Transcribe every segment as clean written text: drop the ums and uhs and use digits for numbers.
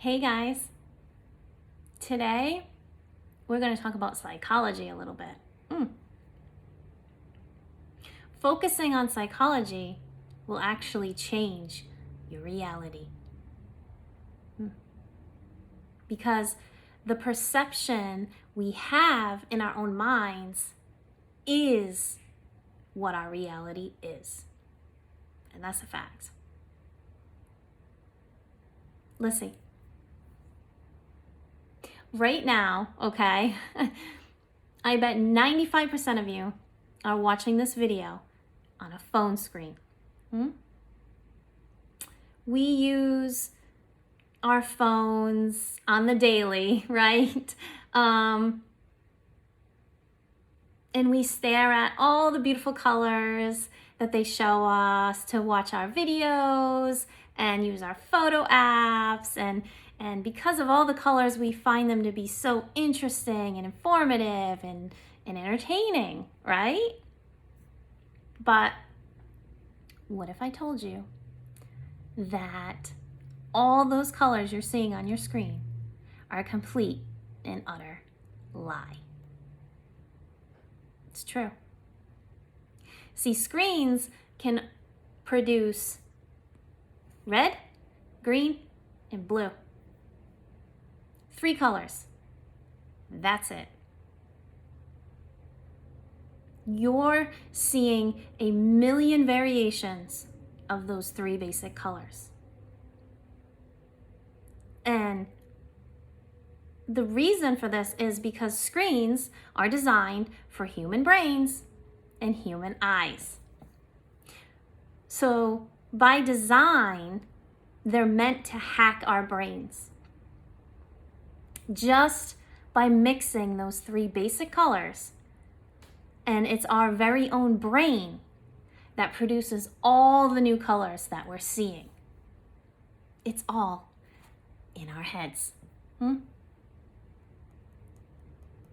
Hey guys, today we're going to talk about psychology a little bit. Focusing on psychology will actually change your reality. Because the perception we have in our own minds is what our reality is. And that's a fact. Listen. Right now, okay, I bet 95% of you are watching this video on a phone screen. We use our phones on the daily, right? And we stare at all the beautiful colors that they show us to watch our videos and use our photo apps. And because of all the colors, we find them to be so interesting and informative and entertaining, right? But what if I told you that all those colors you're seeing on your screen are a complete and utter lie? It's true. See, screens can produce red, green, and blue. 3 colors. That's it. You're seeing a million variations of those 3 basic colors. And the reason for this is because screens are designed for human brains and human eyes. So by design, they're meant to hack our brains. Just by mixing those 3 basic colors, and it's our very own brain that produces all the new colors that we're seeing. It's all in our heads.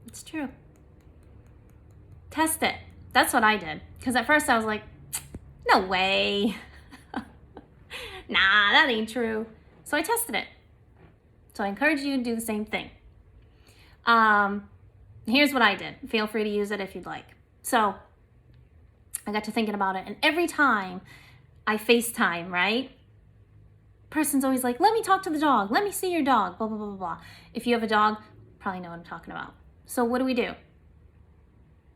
It's true. Test it. That's what I did. Because at first I was like, no way. Nah, that ain't true. So I tested it. So I encourage you to do the same thing. Here's what I did. Feel free to use it if you'd like. So I got to thinking about it. And every time I FaceTime, right? Person's always like, let me talk to the dog. Let me see your dog. Blah, blah, blah, blah, blah. If you have a dog, probably know what I'm talking about. So what do?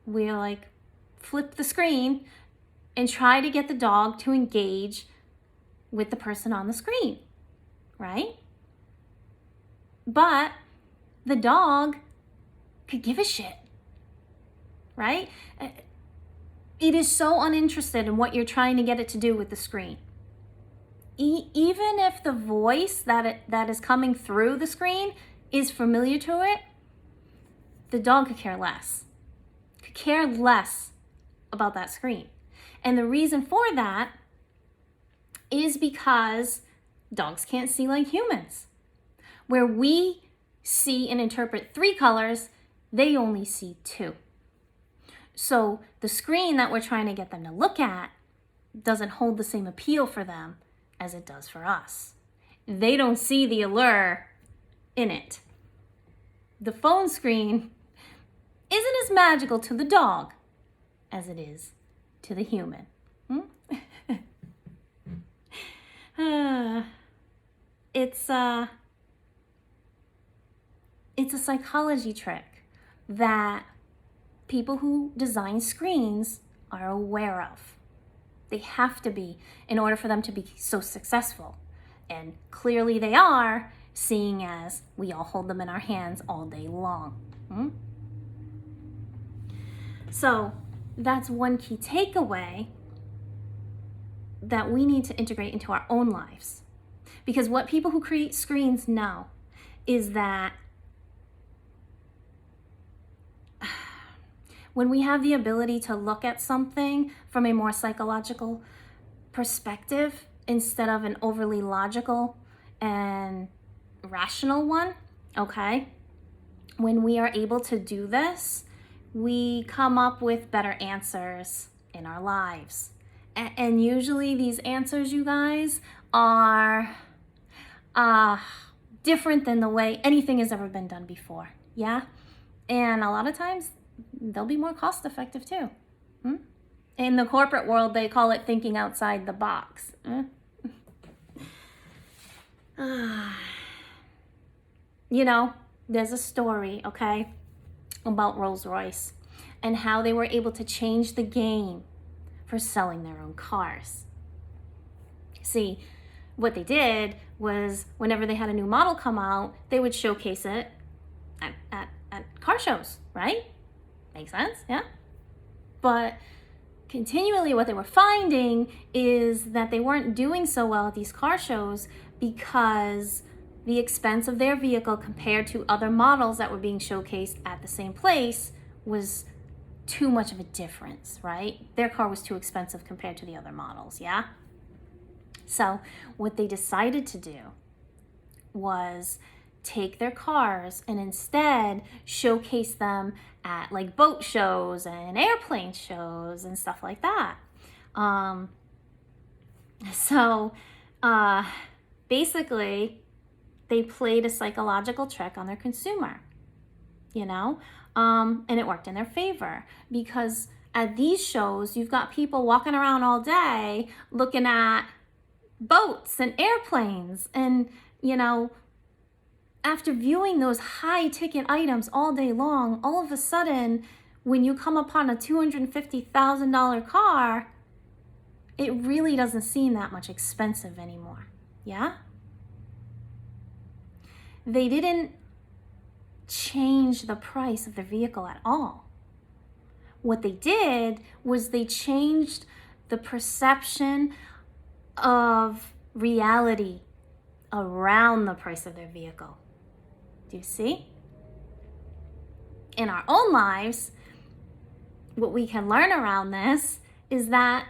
We like flip the screen and try to get the dog to engage with the person on the screen, right? But the dog could give a shit, right? It is so uninterested in what you're trying to get it to do with the screen. Even if the voice that is coming through the screen is familiar to it, the dog could care less. Could care less about that screen. And the reason for that is because dogs can't see like humans. Where we see and interpret 3 colors, they only see 2. So the screen that we're trying to get them to look at doesn't hold the same appeal for them as it does for us. They don't see the allure in it. The phone screen isn't as magical to the dog as it is to the human. It's a psychology trick that people who design screens are aware of. They have to be in order for them to be so successful. And clearly they are, seeing as we all hold them in our hands all day long. So that's one key takeaway that we need to integrate into our own lives. Because what people who create screens know is that when we have the ability to look at something from a more psychological perspective instead of an overly logical and rational one, okay? When we are able to do this, we come up with better answers in our lives. And usually these answers, you guys, are different than the way anything has ever been done before. Yeah? And a lot of times, they'll be more cost effective too. In the corporate world, they call it thinking outside the box. You know, there's a story, okay, about Rolls-Royce and how they were able to change the game for selling their own cars. See, what they did was whenever they had a new model come out, they would showcase it at car shows, right? Makes sense, yeah? But continually what they were finding is that they weren't doing so well at these car shows because the expense of their vehicle compared to other models that were being showcased at the same place was too much of a difference, right? Their car was too expensive compared to the other models, yeah? So what they decided to do was take their cars and instead showcase them at like boat shows and airplane shows and stuff like that. Basically, they played a psychological trick on their consumer, you know, and it worked in their favor because at these shows, you've got people walking around all day looking at boats and airplanes and, you know, after viewing those high ticket items all day long, all of a sudden, when you come upon a $250,000 car, it really doesn't seem that much expensive anymore. Yeah? They didn't change the price of their vehicle at all. What they did was they changed the perception of reality around the price of their vehicle. Do you see? In our own lives, what we can learn around this is that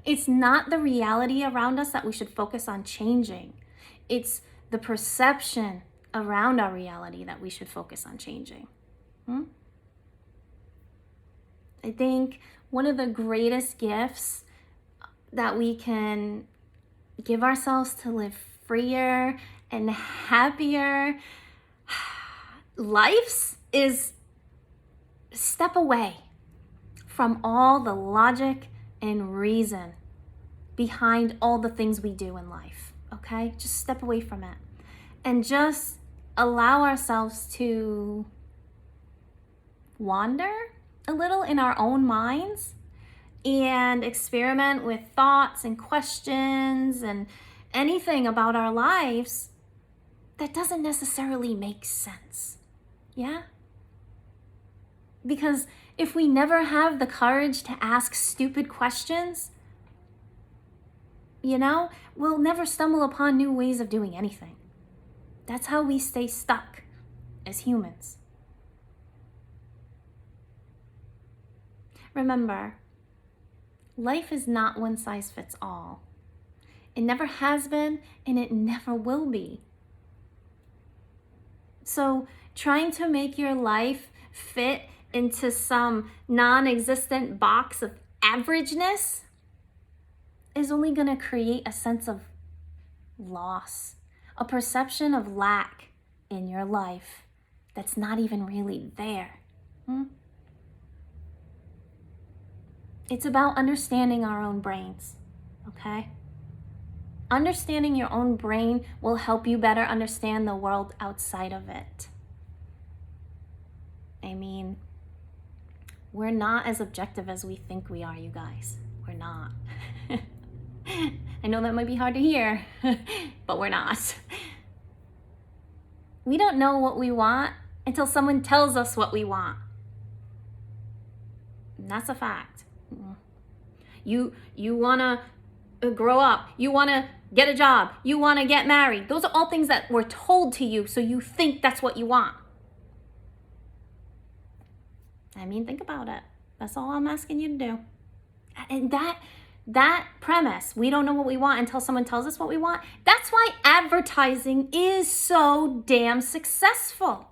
it's not the reality around us that we should focus on changing. It's the perception around our reality that we should focus on changing. I think one of the greatest gifts that we can give ourselves to live freer and happier lives is step away from all the logic and reason behind all the things we do in life, okay? Just step away from it and just allow ourselves to wander a little in our own minds and experiment with thoughts and questions and anything about our lives that doesn't necessarily make sense. Yeah? Because if we never have the courage to ask stupid questions, you know, we'll never stumble upon new ways of doing anything. That's how we stay stuck as humans. Remember, life is not one size fits all. It never has been, and it never will be. So trying to make your life fit into some non-existent box of averageness is only going to create a sense of loss, a perception of lack in your life that's not even really there. It's about understanding our own brains, okay? Understanding your own brain will help you better understand the world outside of it. I mean, we're not as objective as we think we are, you guys. We're not. I know that might be hard to hear, but we're not. We don't know what we want until someone tells us what we want. And that's a fact. You want to grow up. You want to get a job. You want to get married. Those are all things that were told to you, so you think that's what you want. I mean, think about it. That's all I'm asking you to do. And that premise, we don't know what we want until someone tells us what we want, that's why advertising is so damn successful.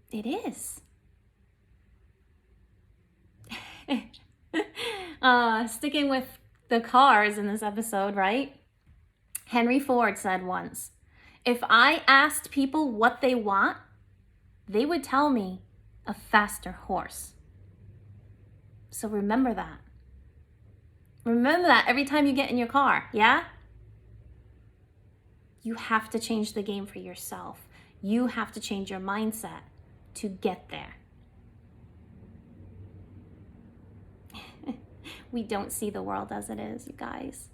It is. Sticking with the cars in this episode, right? Henry Ford said once, If I asked people what they want, they would tell me a faster horse. So remember that. Remember that every time you get in your car, yeah? You have to change the game for yourself. You have to change your mindset to get there. We don't see the world as it is, you guys.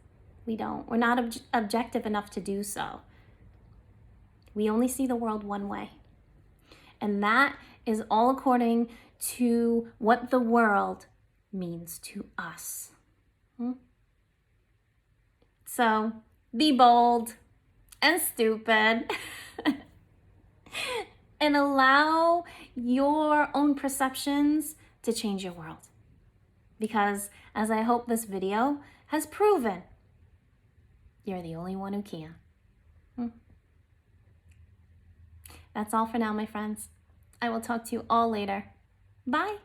We don't. We're not objective enough to do so. We only see the world one way. And that is all according to what the world means to us. So be bold and stupid and allow your own perceptions to change your world. Because as I hope this video has proven, you're the only one who can. That's all for now, my friends. I will talk to you all later. Bye.